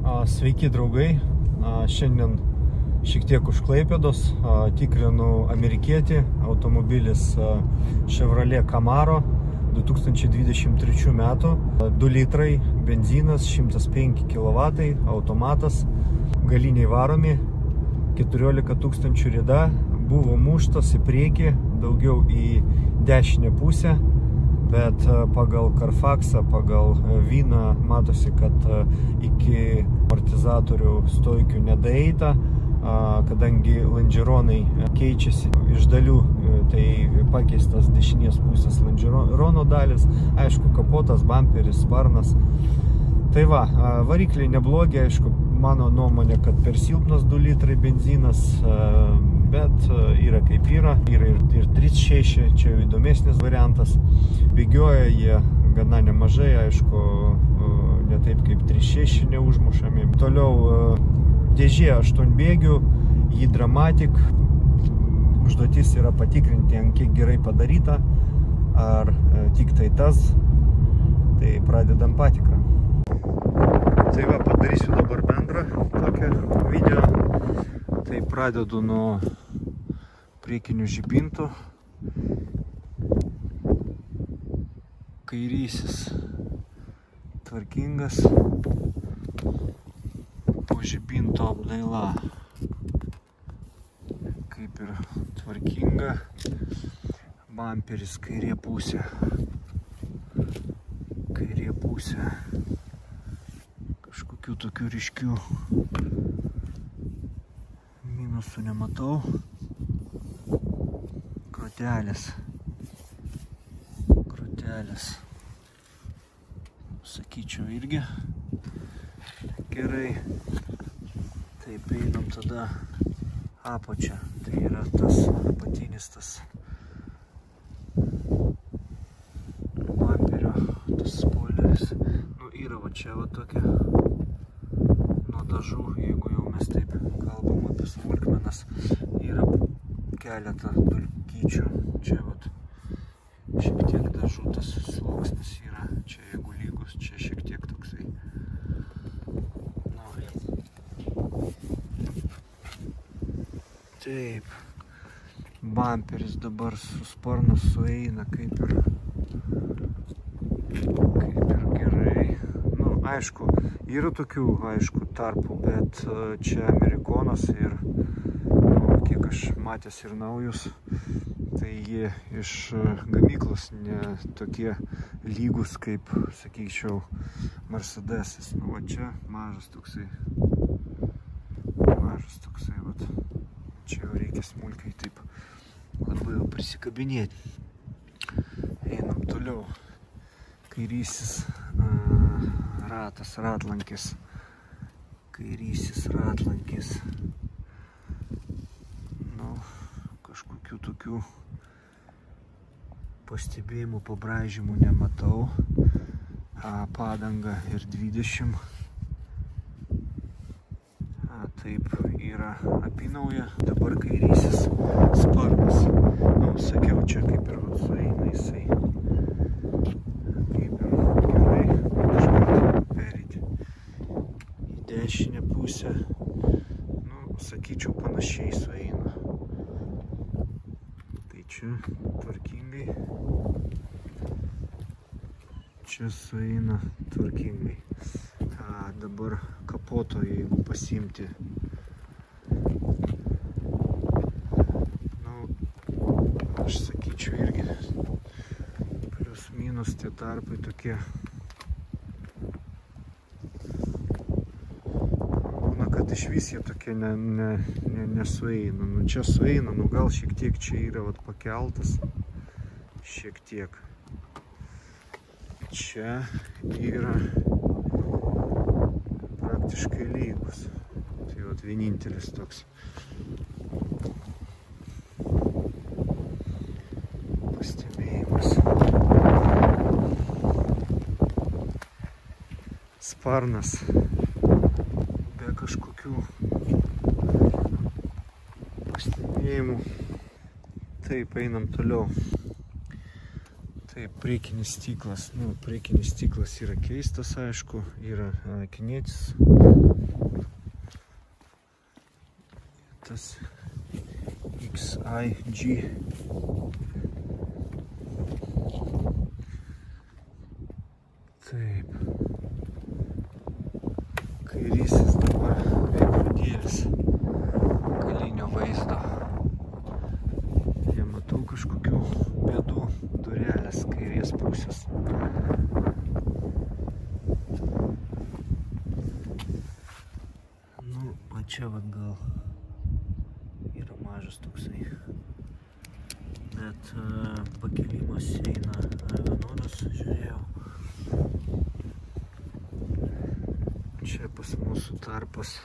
Sveiki draugai, šiandien šiek tiek už Klaipėdos, tikrinu amerikietį, automobilis Chevrolet Camaro 2023 metų, 2 litrai, benzinas, 105 kW, automatas, galiniai varomi, 14 000 rida, buvo muštas į priekį, daugiau į dešinę pusę, bet pagal Carfaxą, pagal vyną matosi, kad iki amortizatorių stoikių nedaeita, kadangi lonžeronai keičiasi iš dalių, tai pakeistas dešinės pusės lonžerono dalis, aišku, kapotas, bamperis, sparnas. Tai va, varikliai neblogi, aišku, mano nuomonė, kad per silpnas 2 litrai benzinas, bet yra kaip yra ir 3.6, čia jau įdomesnis variantas. Bėgioja jie gana nemažai, aišku, ne taip kaip 3.6 neužmušami. Toliau dėžė 8 bėgių, Hydramatic. Užduotis yra patikrinti, ant kiek gerai padaryta, ar tik tai tas. Tai pradedam patikrą. Tai va, padarysiu dabar bendrą tokią video. Tai pradedu nuo priekinių žibintų. Kairysis tvarkingas. Po žibinto apdaila kaip ir tvarkinga. Bamperis kairė pusė. Kairė pusė. Kažkokių tokių ryškių minusų nematau. Krotelės. Sakyčiau irgi gerai. Taip, einam tada apačią. Tai yra tas apatinis tas bamperio, tas spoileris. Nu, yra va čia va tokia nuo dažų, jeigu jau mes taip kalbam apie smulkmenas, yra keletą dulkyčių. Čia vat šiek tiek dažų tas sluoksnis yra. Čia jeigu lygus, čia šiek tiek toksai. Taip. Bamperis dabar su sparnas sueina kaip ir gerai. Nu, aišku, yra tokių, aišku, tarpų, bet čia amerikonas ir kiek aš matęs ir naujus, tai jie iš gamyklos ne tokie lygus kaip, sakyčiau, Mercedesas. Nu, va čia mažas toksai, vat. Čia jau reikia smulkiai taip labai jau prisikabinėti. Einam toliau. Kairysis ratas, ratlankis. Kairysis ratlankis. Nu, kažkokių tokių pastebėjimų, pabraižymų nematau. Padanga ir 20. Taip, yra apynauja. Dabar kairysis sparnas. Nu, sakiau, čia kaip ir sueina jisai. Kaip ir gerai. Kažką perėti į dešinę pusę. Nu, sakyčiau, panašiai sueina. Tai čia tvarkingai. Čia sueina tvarkingai. Dabar kapoto, jeigu pasiimti. Nu, aš sakyčiau irgi plius minus tie tarpai tokie. Būna, kad iš vis jie tokie nesueina. Nu, čia sueina, nu gal šiek tiek čia yra vat pakeltas. Šiek tiek. Čia yra praktiškai lygus. Tai vat vienintelis toks pastebėjimas. Sparnas be kažkokių pastebėjimų. Taip, einam toliau. Tai Taip, priekinis stiklas. Nu, priekinis stiklas yra keistas, aišku, yra kinietis. Tas XIG. Taip. Kairysis dabar veidrodėlis galinio vaizdo. Nematau kažkokių bėdų. Durelės kairės pusės. Nu, o čia vat gal yra mažas toksai. Bet pakelimas eina vienodas, žiūrėjau. Čia pas mūsų tarpas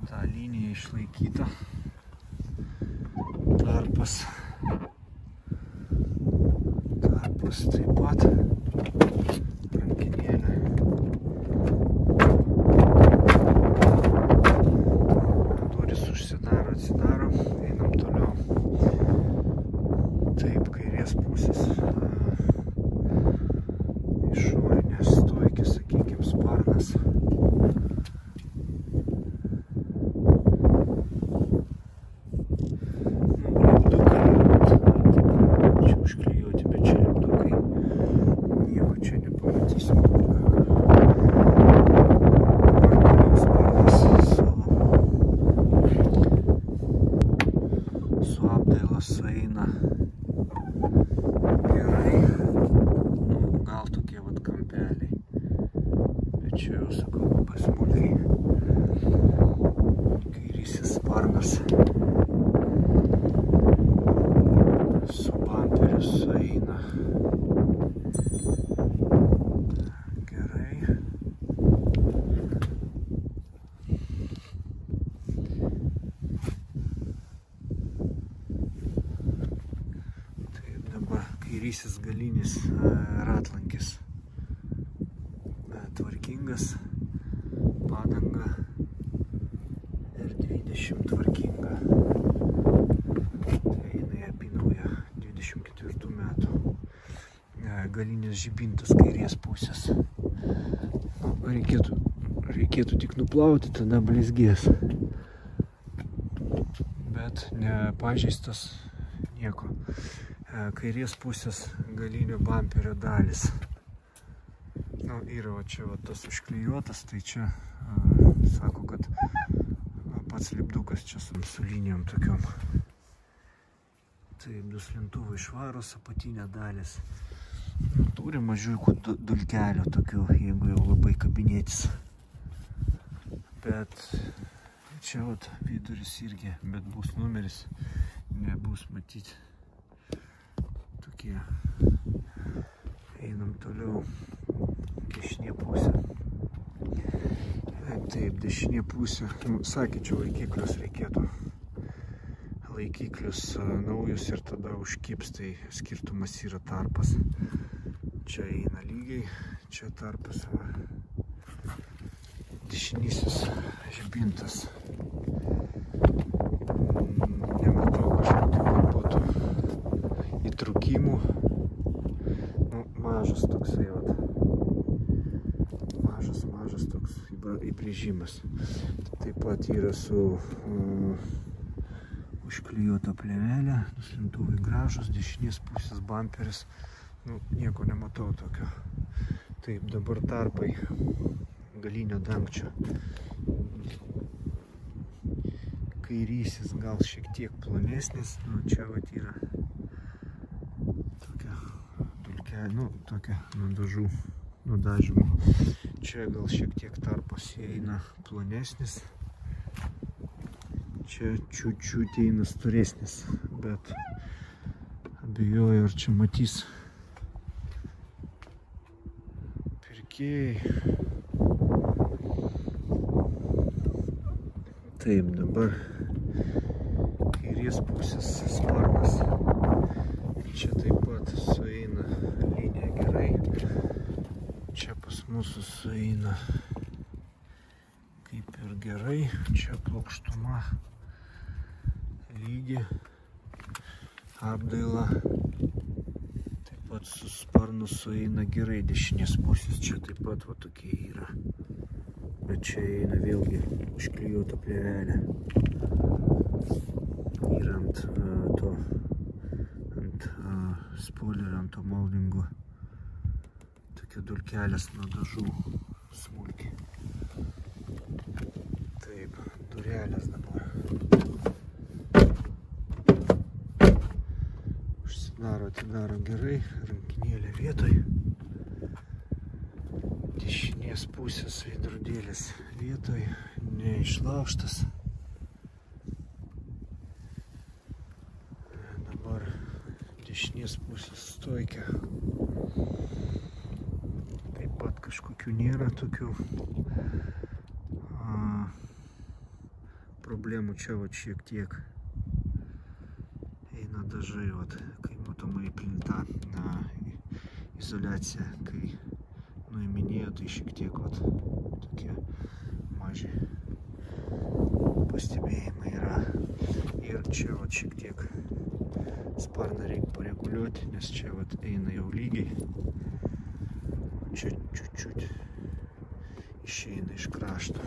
ta linija išlaikyta. Tarpas taip pat. Rankinėlė. Durys užsidaro, atsidaro. Einam toliau. Taip, kairės pusės. Išorinės stojkės, sakykime, sparnas. Sueina gerai, nu, gal tokie vat kampeliai, bet čia jau sakau labai smuliai. Kairysis sparnas su bamperiu sueina gerai. Kairysis galinis ratlankis tvarkingas, padanga R20 tvarkinga. Tai jinai apynauja 24 metų. Galinis žibintas kairės pusės. Nu, reikėtų tik nuplauti, tada blizgės. Bet nepažeistas nieko. Kairės pusės galinio bamperio dalis. Nu, yra va čia va tas užklijuotas, tai čia sako, kad pats lipdukas čia su linijom tokiom. Taip, duslintuvai švarus, apatinė dalis. Nu, turi mažiukų dulkelio tokių, jeigu jau labai kabinėtis. Bet čia vat viduris irgi, bet bus numeris, nebus matyti. Tokie. Einam toliau. Dešinė pusė. Taip, dešinė pusė. Nu, sakyčiau, laikiklius reikėtų. Laikiklius naujus ir tada užkips, tai skirtumas yra tarpas. Čia eina lygiai, čia tarpas. Dešinysis žibintas. Nematau kažkokių būtų įtrūkimų. Nu, mažas toksai, mažas toks įbrėžimas. Taip pat yra su užklijuota plėvelė, duslintuvai gražus, dešinės pusės bamperis. Nu, nieko nematau tokio. Taip, dabar tarpai galinio dangčio. Kairysis gal šiek tiek plonesnis, nu čia vat yra tokia dulkelė, nu tokia nudažymų. Čia gal šiek tiek tarpas eina plonesnis, čia čiut eina storesnis, bet abejoju, ar čia matys pirkėjai. Taip, dabar kairės pusės sparnas. Čia taip pat sueina linija gerai. Čia pas mūsų sueina kaip ir gerai. Čia plokštuma lygi. Apdaila taip pat su sparnu sueina gerai dešinės pusės. Čia taip pat va tokie yra. Bet čia eina vėlgi užklijuota plėvelė. Yra ant spoilerio, ant to moldingo. Tokia dulkelės nuo dažų smulkiai. Taip, durelės dabar. Atidaro gerai, rankinėlė vietoj. Dešinės pusės veidrodėlis vietoj, neišlaužtas. Dabar dešinės pusės stoikė. Taip pat kažkokių nėra tokių problemų. Čia vat šiek tiek eina dažai, vat, kai matomai plinta izoliacija, kai nuiminėjo, tai šiek tiek vat, tokie maži pastebėjimai yra. Ir čia vat šiek tiek sparną reikia pareguliuoti, nes čia vat eina jau lygiai. Čia čiut-čiut išeina iš krašto.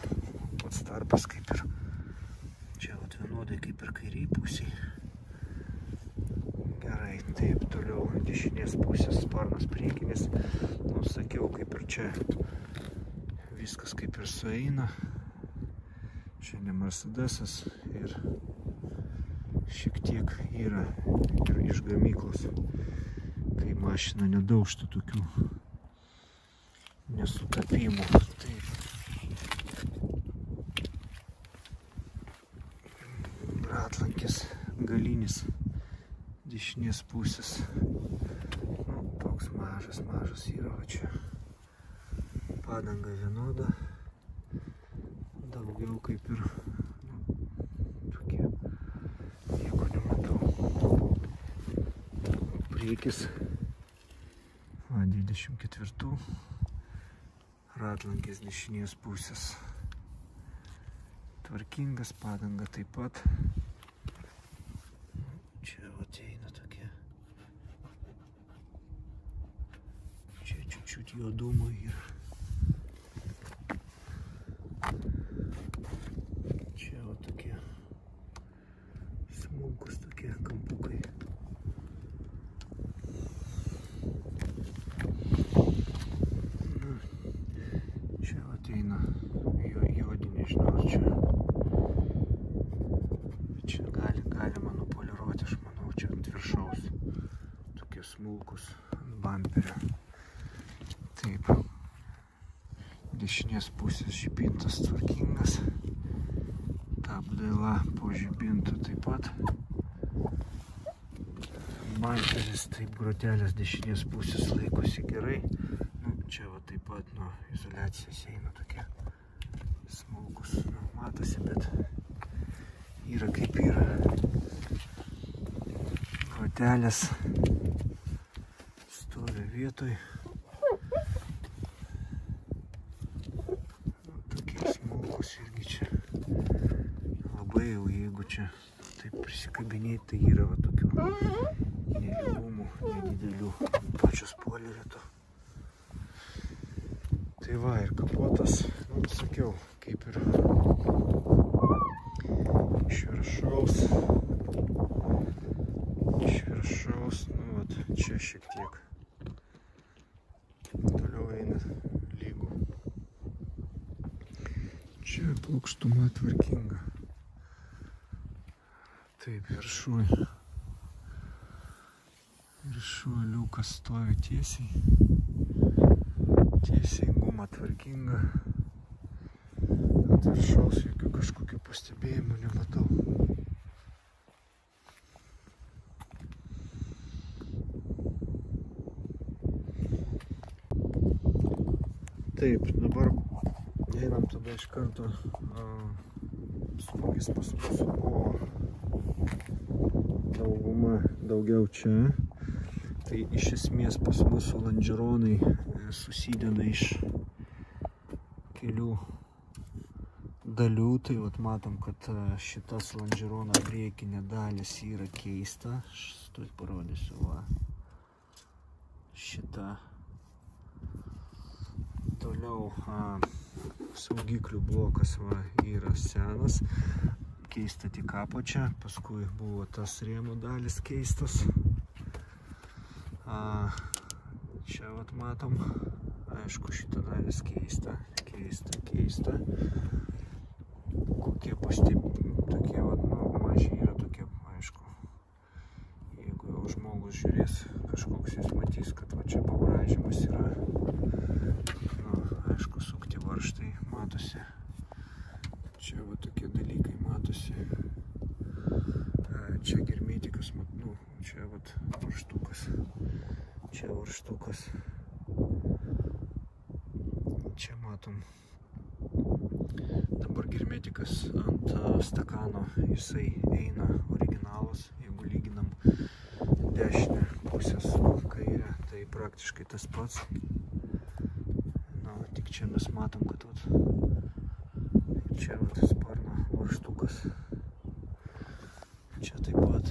Pats tarpas kaip ir čia vat vienodai kaip ir kairiai pusiai. Gerai, taip, toliau dešinės pusės sparnas priekinis. Nu, sakiau, kaip ir čia viskas kaip ir sueina. Čia ne Mercedesas ir šiek tiek yra ir iš gamyklos, kai mašina nedaužtų tokių nesutapimų. Taip. Ratlankis galinis dešinės pusės. Nu, toks mažas yra va čia. Padanga vienoda. Daugiau kaip ir tokie. Nieko nematau. Priekis. Va, 24. Ratlankis dešinės pusės. Tvarkingas, padanga taip pat. Čia vat eina tokie. Čia čiut-čiut juodumo yra. Čia vat tokie smulkus tokie kampukai. Čia vat eina juodi, nežinau, čia. Čia galima nupoliruoti, aš manau, čia ant viršaus. Tokie smulkus ant bamperio. Taip. Dešinės pusės žibintas tvarkingas. Ta apdaila po žibintų taip pat. Bamperis, taip, grotelės dešinės pusės laikosi gerai. Nu, čia va taip pat nuo izoliacijos eina tokie smulkus. Nu, matosi, bet yra kaip yra. Grotelės stovi vietoj. Nu, tokie smulkus irgi čia. Labai jau, jeigu čia taip prisikabinėti, tai yra va tokių nelygumų, nedidelių pačio spoilerio to. Tai va, ir kapotas, nu, sakiau, kaip ir iš viršaus, nu, vat, čia šiek tiek. Toliau eina lygų. Čia plokštuma tvarkinga. Taip, viršuj liukas stovi tiesiai. Tiesiai guma tvarkinga. Ant viršaus jokių kažkokių pastebėjimų nematau. Taip, dabar einam tada iš karto smūgis pas mus buvo daugiau čia. Tai iš esmės pas mūsų lonžeronai susideda iš kelių dalių. Tai vat matom, kad šitas lonžerono priekinė dalis yra keista. Aš tuoj parodysiu, va. šita. Toliau saugiklių blokas yra senas, keista tik apačia, paskui buvo tas rėmų dalis keistas. Čia vat matom, aišku, šita dalis keista. Kokie tokie vat, maži yra tokie, aišku. Jeigu jau žmogus žiūrės, kažkoks jis matys, kad va čia pabraižymas yra. Aišku, sukti varžtai matosi. Čia va tokie dalykai matosi. Čia germetikas, čia vat varžtukas. Čia varžtukas. Čia matom. Dabar germetikas ant stakano, jisai eina originalas. Jeigu lyginam dešinę pusę su kairę, tai praktiškai tas pats. Tik čia mes matom, kad čia sparno varžtukas. Čia taip pat.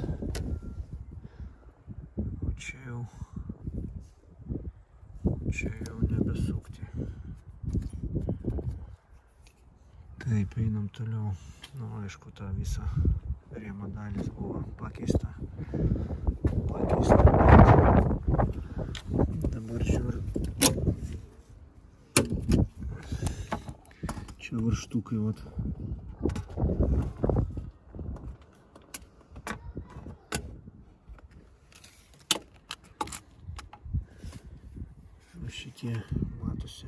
O čia jau nebesukti. Taip, einam toliau. Aišku, ta visa rėmo dalis buvo pakeista. Dabar žiūriu. Čia varžtukai, vat. Šitie matosi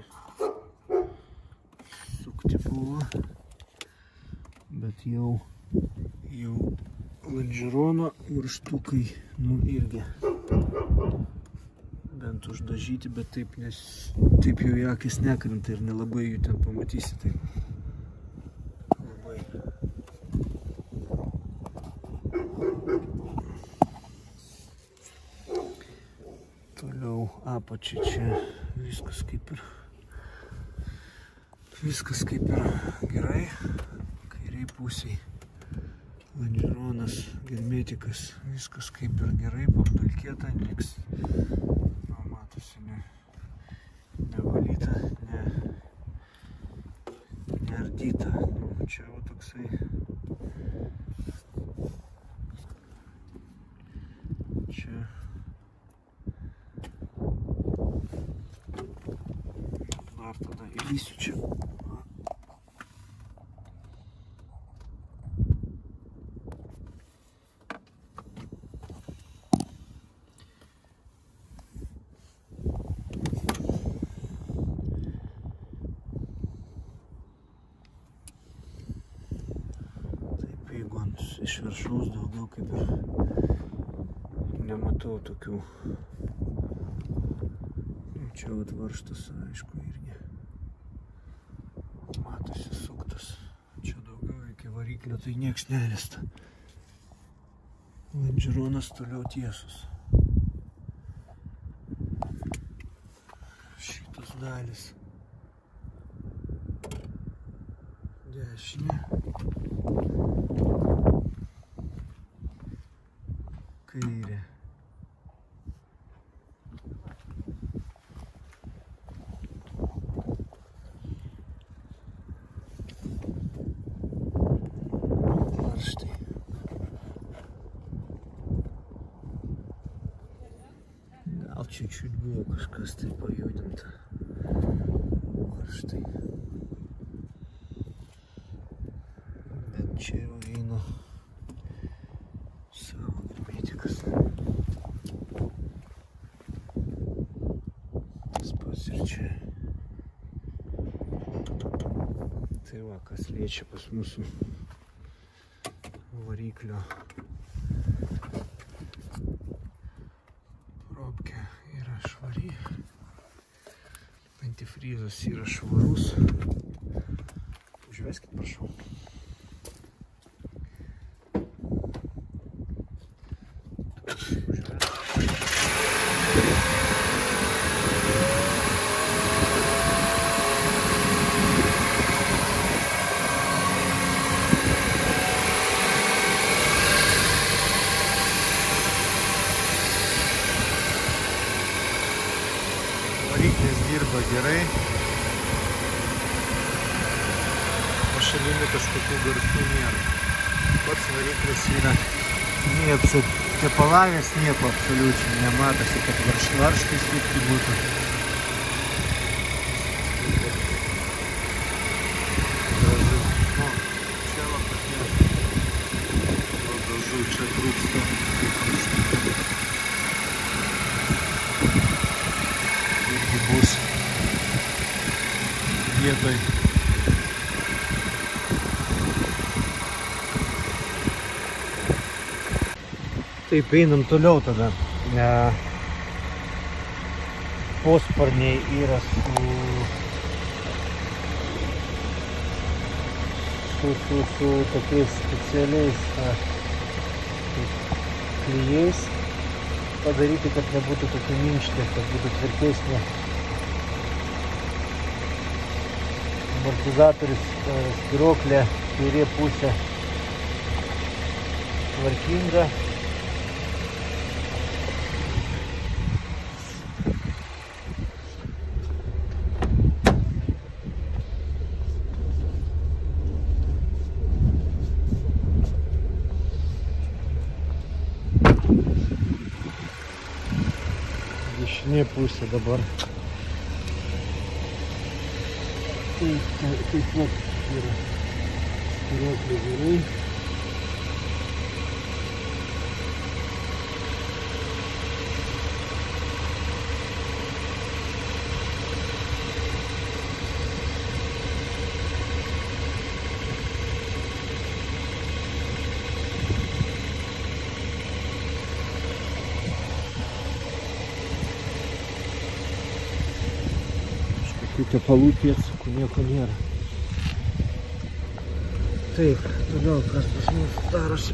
sukti buvo, bet jau lonžerono varžtukai, irgi bent uždažyti, bet taip jau į akis nekrenta ir nelabai jų ten pamatysi taip. Labai. Toliau apačiai čia viskas kaip ir gerai. Kairiai pusiai lonžeronas, germetikas, viskas kaip ir gerai, papdulkėta, niks. Matosi, nevalyta, neardyta. Čia jau toksai. Čia. Dar tada įlysiu čia. Iš viršaus daugiau kaip ir nematau tokių. Čia vat varžtas, aišku, irgi matosi suktas. Čia daugiau iki variklio tai nieks nelista. Lonžeronas toliau tiesus. Šitas dalis dešinė. Kairė. Varžtai. Gal čiut buvo kažkas tai pajudinta. Varžtai. Bet čia jau eina savo germetikas. Tas pats ir čia. Tai va, kas liečia pas mūsų variklio probkę yra švari. Antifrizas yra švarus. Užveskit, prašau. šoninių kažkokių garsų nėra. Pats variklis yra neapsitepalavęs, nieko absoliučiai nematosi, kad varžtai sukti būtų. Čia va tokie dažų čia trūksta. Irgi bus vietoj. Taip, einam toliau tada. Posparniai yra su tokiais specialiais klijais padaryti, kad nebūtų tokie minkšti, kad būtų tvirtesnė. Amortizatorius, spyruoklė, kairė pusė tvarkinga. Dešinė pusė dabar. Taip pat yra spyruoklė gerai. Tepalų pėdsakų nieko nėra. Taip, toliau kas pas mus darosi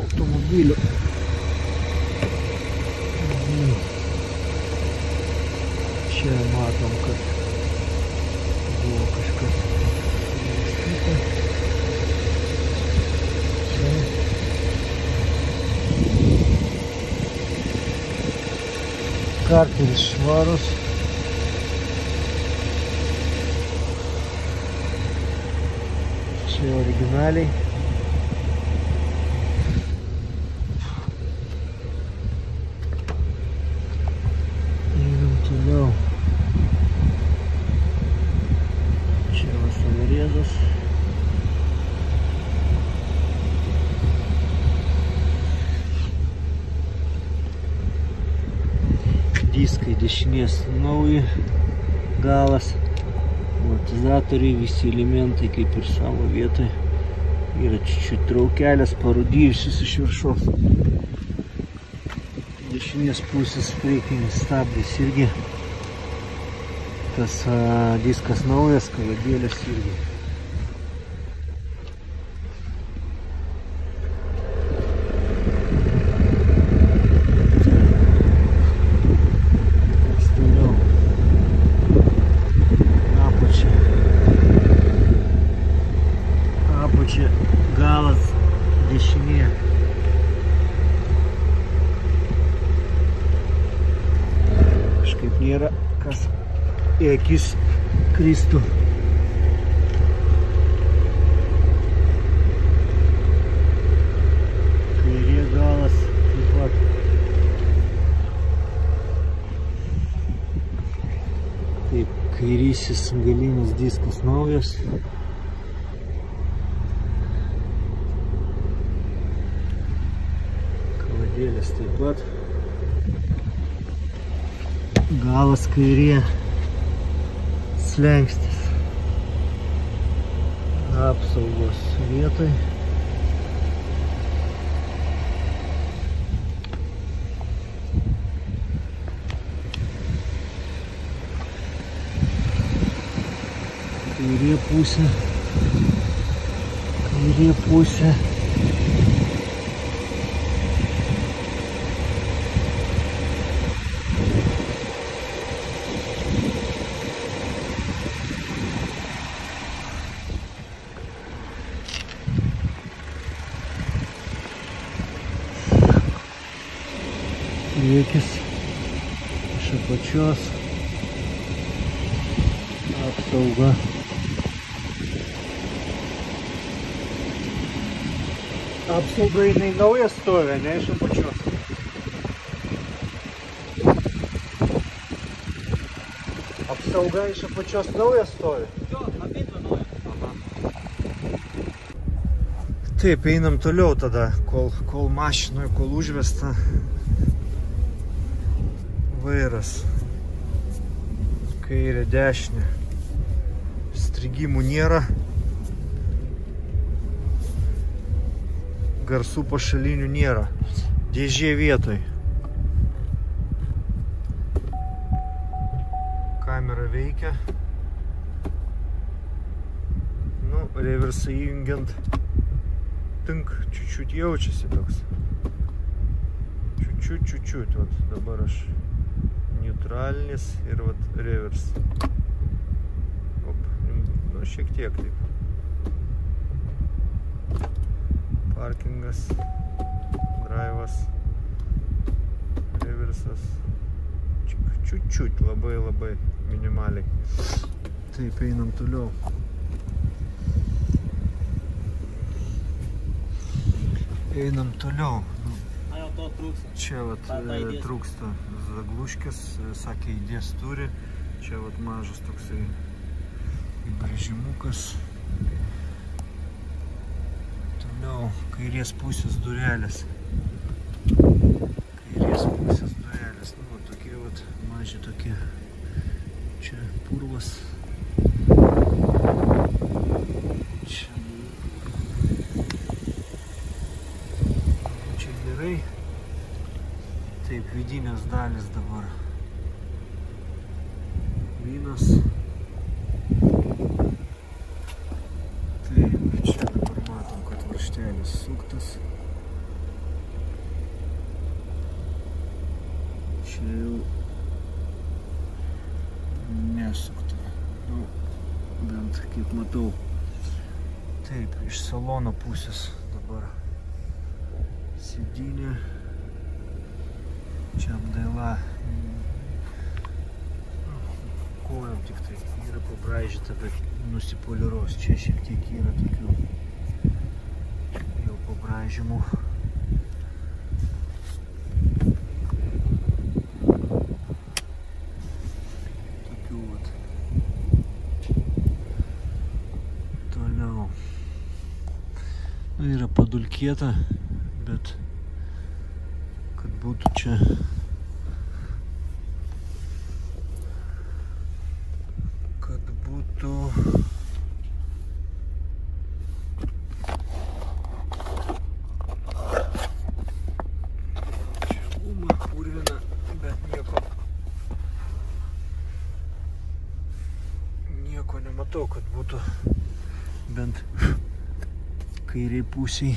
automobilių. Čia matom, kad buvo kažkas suviestyta. Karteris švarus. Čia originaliai. Einam toliau. Čia vasavarėdas. Diskai dešinės nauji galas. Amortizatoriai, visi elementai kaip ir savo vietoje. Yra čiut traukelės parūdijusius iš viršaus. Dešinės pusės priekinis stabdis irgi. Tas diskas naujas, kaladėlės irgi. Čia galas dešinė. Kažkaip nėra kas į akis kristų. Kairė galas taip pat. Taip, kairysis galinis diskas naujas. Kaladėlės taip pat. Galas kairė. Slenkstis. Apsaugos vietoj. Kairė pusė. Kairė pusė. Priekis iš apačios, apsauga. Apsauga jinai nauja stovi, ne iš apačios. Apsauga iš apačios nauja stovi. Jo, abidvi nauja. Taip, einam toliau tada, kol mašinoje, kol užvesta vairas. Kairė, dešinė. Strigimų nėra. Garsų pašalinių nėra. Dėžė vietoj. Kamera veikia. Nu, reversą įjungiant. Tink, čiučiut jaučiasi toks. Čiučiut. Vat dabar aš neutralinis ir vat revers. Op, nu šiek tiek taip. Parkingas, drive'as, reversas. Čiučiut, labai minimaliai. Taip, einam toliau. Einam toliau. A jau to trūksta. Čia vat trūksta zagluškės, sakė įdės turi. Čia vat mažas toksai įbrėžimukas. Toliau kairės pusės durelės. Kairės pusės durelės. Nu, va, tokie vat maži tokie. Čia purvas. Čia gerai. Taip, vidinės dalis dabar. Vynas. Taip, čia dabar matom, kad varžtelis suktas. Čia jau nesukta. Nu, bent kaip matau. Taip, iš salono pusės dabar sėdynė. Čia apdaila. Kojom tik tai yra pabraižyta, bet nusipoliruos. Čia šiek tiek yra tokių jau pabraižymų. Tokių vat. Toliau. Yra padulkėta, bet kad būtų čia guma purvina, bet nieko nematau, kad būtų bent kairiai pusiai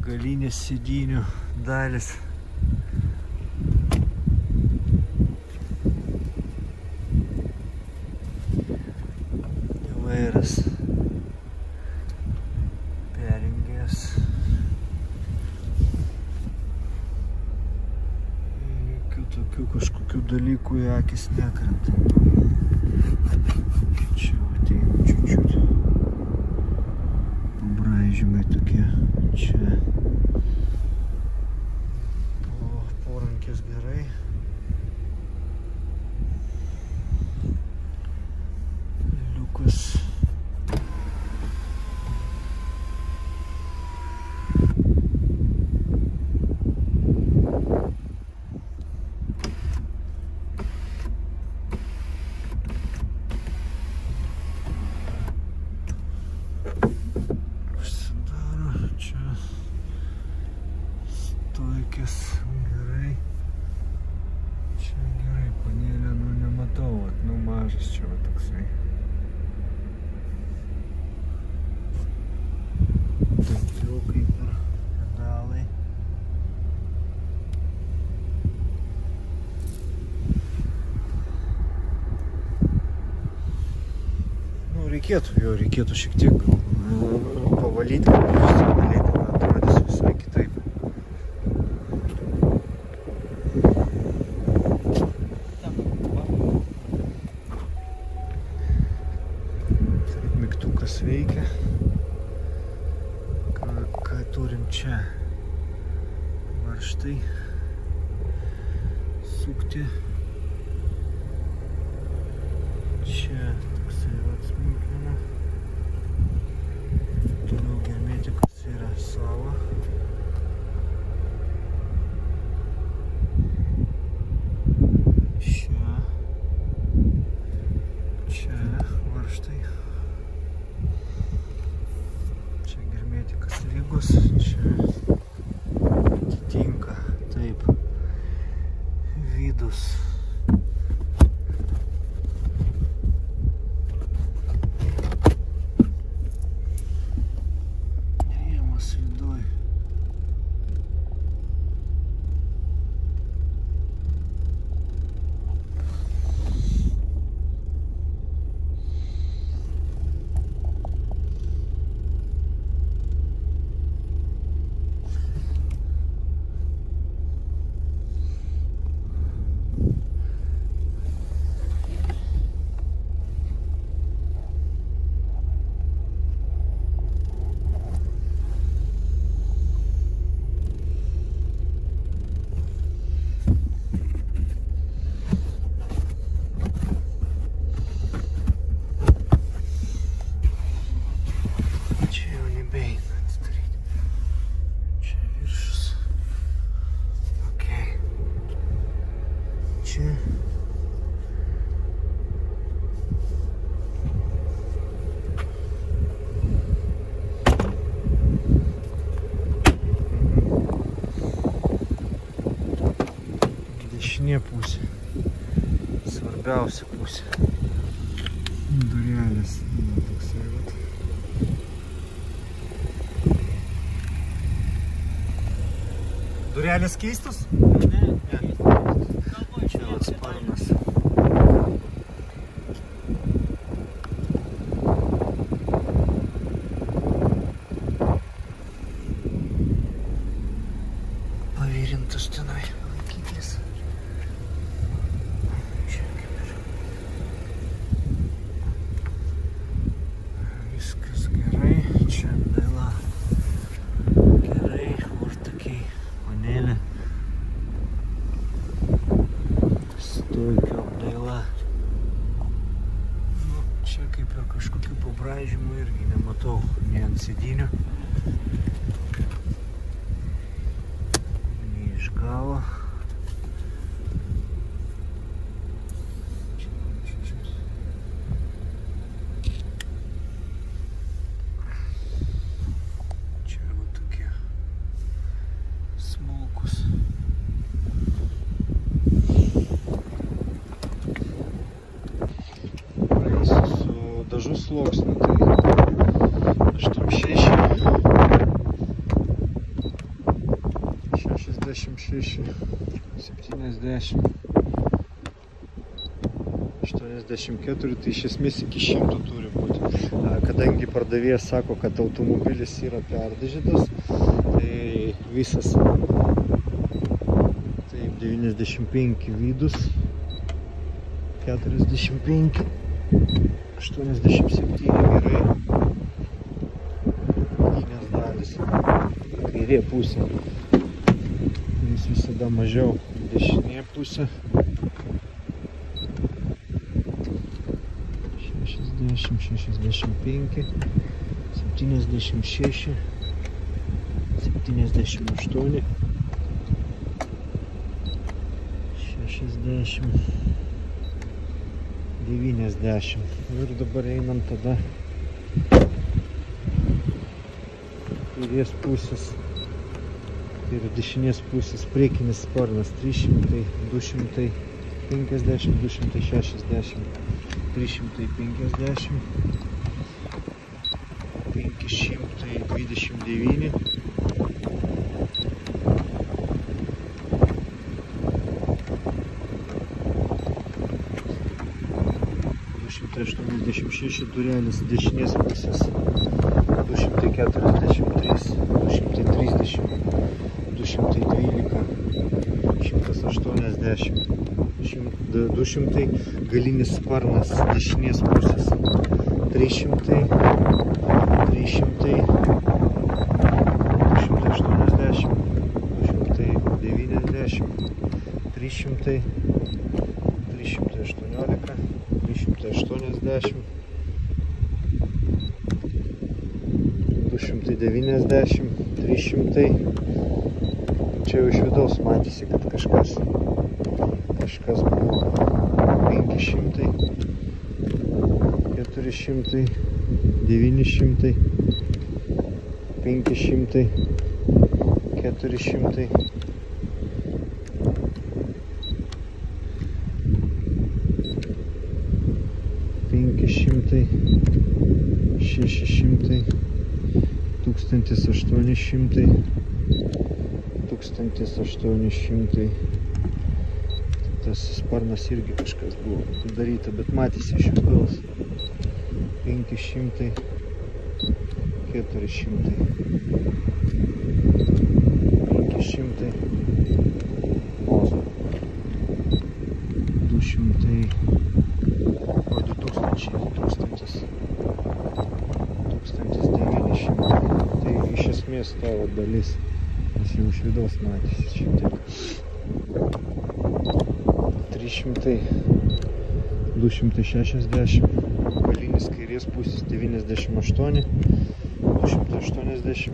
galinės sėdynių dalis. Vairas perjungęs. Jokių tokių kažkokių dalykų į akis nekrenta. Čia ateina čiučiut. Pabraižymai tokie. Čia porankės gerai. Liukas. Gerai. Čia gerai, panelė, nu nematau, nu mažas čia va toksai. Daugiau kaip ir pedalai. Nu reikėtų šiek tiek pavalyti, atrodys visai kitaip. Veikia, turim čia varžtai sukti. Čia toksai vat smulkmena. Toliau hermetikas yra savo. Čia varžtai. Čia hermetikas lygus. Čia atitinka taip vidus. Rėmas viduj. Dešinė pusė. Svarbiausia pusė. Durelės. Toksai vat. Durelės keistos? Ne. Čia vat sparnas. Pavirintas tenai laikiklis. Čia kaip ir viskas gerai. Čia apdaila gerai. Ortakiai, panelė. Stojkio apdaila. Nu, čia kaip ir kažkokių pabraižymų irgi nematau. Ne ant sėdinių. Ne iš galo. Čia va tokie smulkus. Praeisiu su dažų sluoksniu, tai 86, 66, 70, 84, tai iš esmės iki 100 turi būti. Kadangi pardavėjas sako, kad automobilis yra perdažytas, tai visas taip 95 vidus, 45, 87 gerai, vidinės dalys, kairė pusė, jis visada mažiau, dešinė pusė, 60, 65, 76, 78, 60, 90. Ir dabar einam tada kairės pusės ir dešinės pusės priekinis sparnas 300, 250, 260, 350, 529, 286 durelės dešinės pusės, 243, 230, 212, 180, 200 galinis sparnas dešinės pusės, 300, 300, 300, 318, 380, 290, 300. Čia jau iš vidaus matėsi, kad kažkas buvo. 500, 400, 900, 500, 400. Šeši šimtai, 1800, 1800. Tas sparnas irgi kažkas buvo padaryta, bet matėsi iš vidaus. 500, 400, 500, 200, 1900. Tai iš esmės to dalis, nes jau iš vidaus matėsi šiek tiek. 300, 260, galinis kairės pusės 98, 280,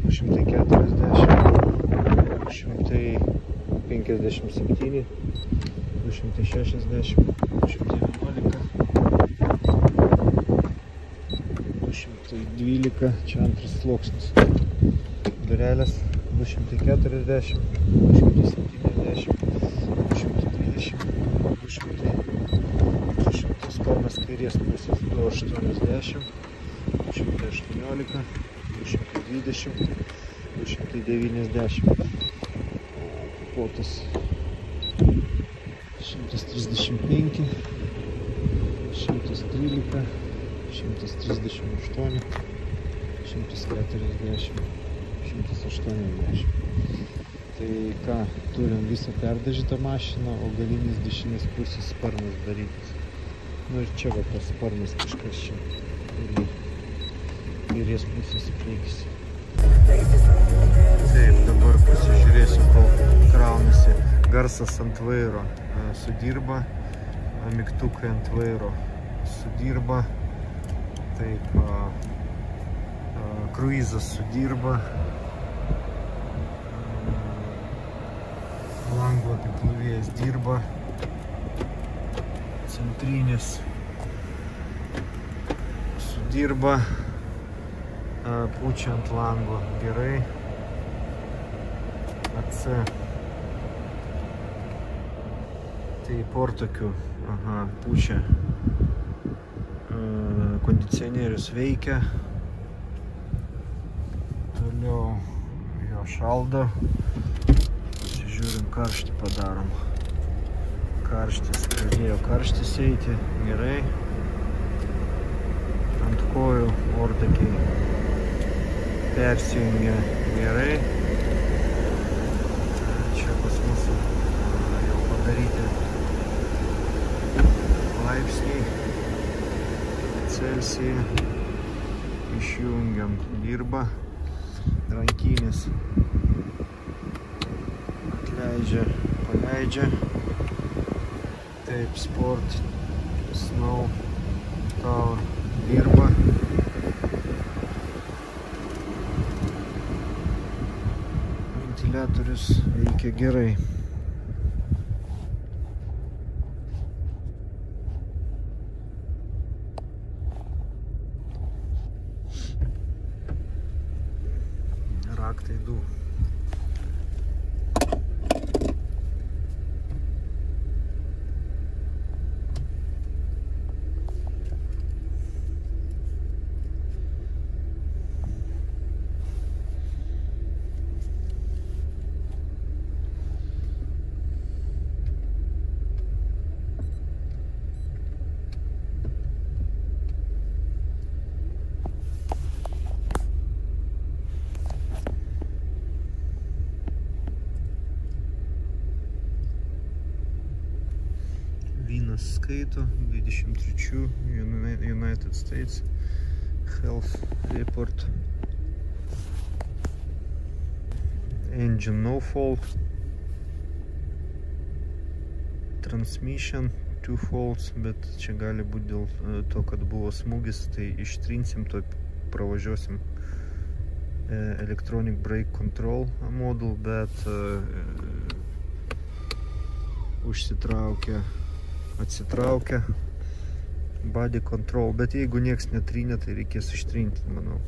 240, 257, 260, 211, 212, čia antras sluoksnis. Durelės 240, 270, 220, 200, sparnas kairės pusės 280, 218, 220, 290. Potas 135, 113, 138, 140, 180. Tai ką, turim visą perdažytą mašiną, o galinis dešinės pusės sparnas darytas. Nu ir čia va tas sparnas kažkas čia irgi kairės pusės priekis. Taip, dabar pasižiūrėsiu, kol kraunasi. Garsas ant vairo sudirba, mygtukai ant vairo sudirba, taip, kruizas sudirba, lango apiplovėjas dirba, centrinis sudirba, pučia ant lango gerai, AC. Tai portakių, pučia, kondicionierius veikia, toliau jo šaldo, žiūrim karštį padarom, karštis, pradėjo karštis eiti, gerai, ant kojų ortakiai persijungia gerai, čia pas mūsų jau padaryti laipsniai, Celsija, išjungiam, dirba, rankinis atleidžia, paleidžia, taip, Sport, Snow Tower dirba, ventiliatorius veikia gerai. Raktai du. Skaito 23 United States Health report. Engine no fault. Transmission 2 faults, bet čia gali būti dėl to, kad buvo smūgis, tai ištrinsim, to pravažiuosim electronic brake control modul, bet užsitraukia, atsitraukia body control, bet jeigu nieks netrynė, tai reikės ištrinti, manau.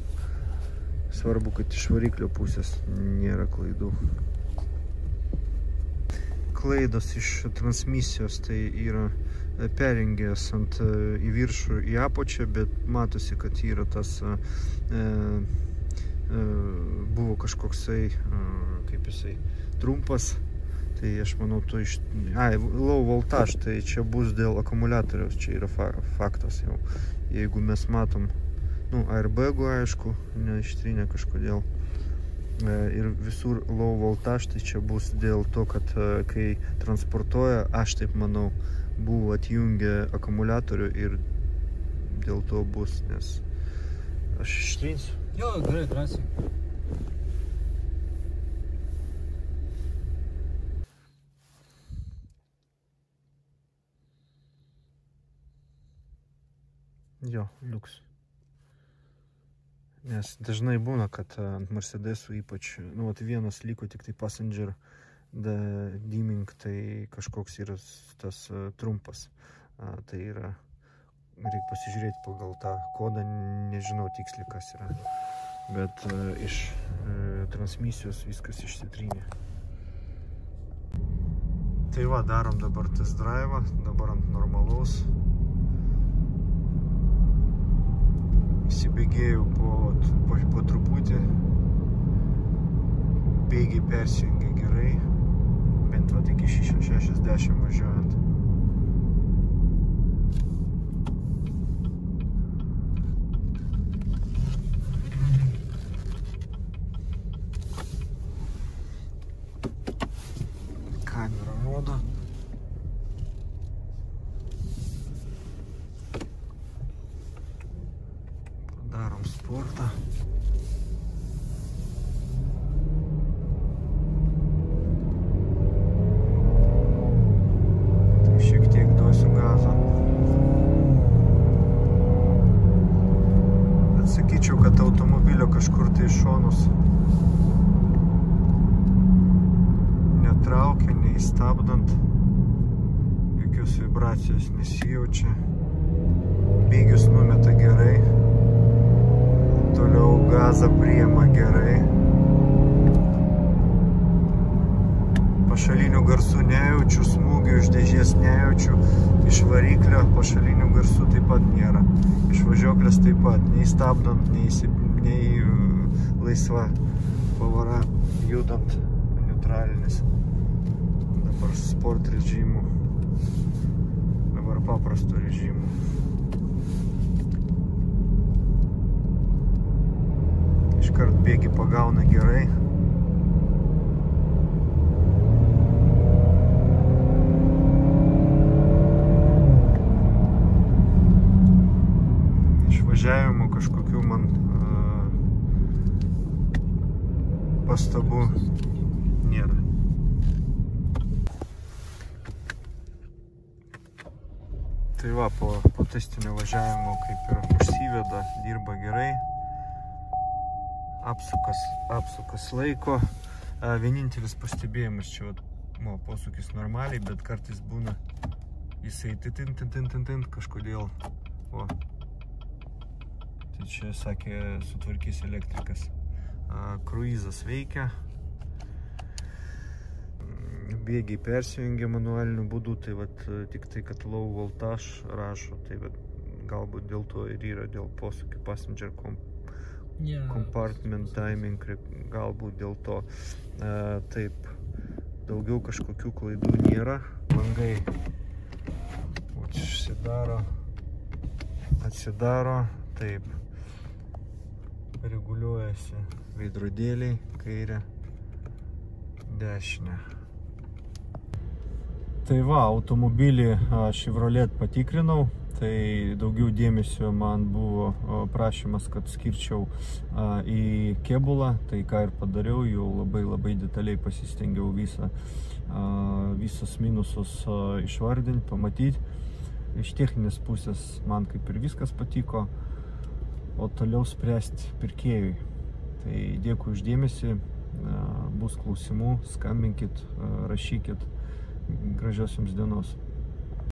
Svarbu, kad iš variklio pusės nėra klaidų. Klaidos iš transmisijos tai yra perjungęs į viršų, į apačią, bet matosi, kad yra tas buvo kažkoksai, kaip jisai, trumpas. Tai aš manau, to iš... low voltage, tai čia bus dėl akumuliatoriaus, čia yra faktas jau. Jeigu mes matom, airbagų, aišku, neištrinė kažkodėl. Ir visur low voltage, tai čia bus dėl to, kad kai transportuoja, aš taip manau, buvo atjungę akumuliatorių ir dėl to bus, nes aš ištrinsiu. Jo, gerai, drąsiai. Jo, liuks. Nes dažnai būna, kad ant Mercedesų ypač, vienas liko tik tai passenger dimming, tai kažkoks yra tas trumpas. Tai yra, reikia pasižiūrėti pagal tą kodą, nežinau tiksliai kas yra. Bet iš transmisijos viskas išsitrynė. Tai va, darom dabar test drive, dabar ant normalaus. Įsibėgėjau po truputį, bėgiai persijungia gerai, bent va iki 60 važiuojant. Kamera rodo. Darom sportą. Tai šiek tiek duosiu gazą. Bet sakyčiau, kad automobilio kažkur tai šonus netraukia, neįstabdant. Jokios vibracijos nesijaučia. Bėgius numeta gerai. Toliau gazą priima gerai. Pašalinių garsų nejaučiu, smūgių iš dėžės nejaučiu. Iš variklio pašalinių garsų taip pat nėra. Iš važiuoklės taip pat, nei stabdant, nei laisva pavara judant, neutralinis. Dabar sport režimų, dabar paprasto režimų. Iškart bėgi pagauna gerai. Išvažiavimo kažkokių man pastabų nėra. Tai va, po testinio važiavimo kaip ir užsiveda, dirba gerai. Apsukas laiko. Vienintelis pastebėjimas čia posūkis normaliai, bet kartais būna jisai tint kažkodėl. Tai čia sakė, sutvarkys elektrikas. Kruizas veikia. Bėgiai persijungia manualiniu būdu, tai tik tai, kad low voltage rašo, tai galbūt dėl to ir yra, dėl posūkių passenger compartment timing, galbūt dėl to. Taip, daugiau kažkokių klaidų nėra. Langai užsidaro, atsidaro, taip, reguliuojasi veidrodėliai, kairę, dešinę. Tai va, automobilį Chevrolet patikrinau, tai daugiau dėmesio man buvo prašymas, kad skirčiau į kėbulą, tai ką ir padariau, jau labai detaliai pasistengiau visus minusus išvardinti, pamatyti. Iš techninės pusės man kaip ir viskas patiko, o toliau spręsti pirkėjui. Tai dėkui už dėmesį, bus klausimų, skambinkit, rašykit, gražios jums dienos.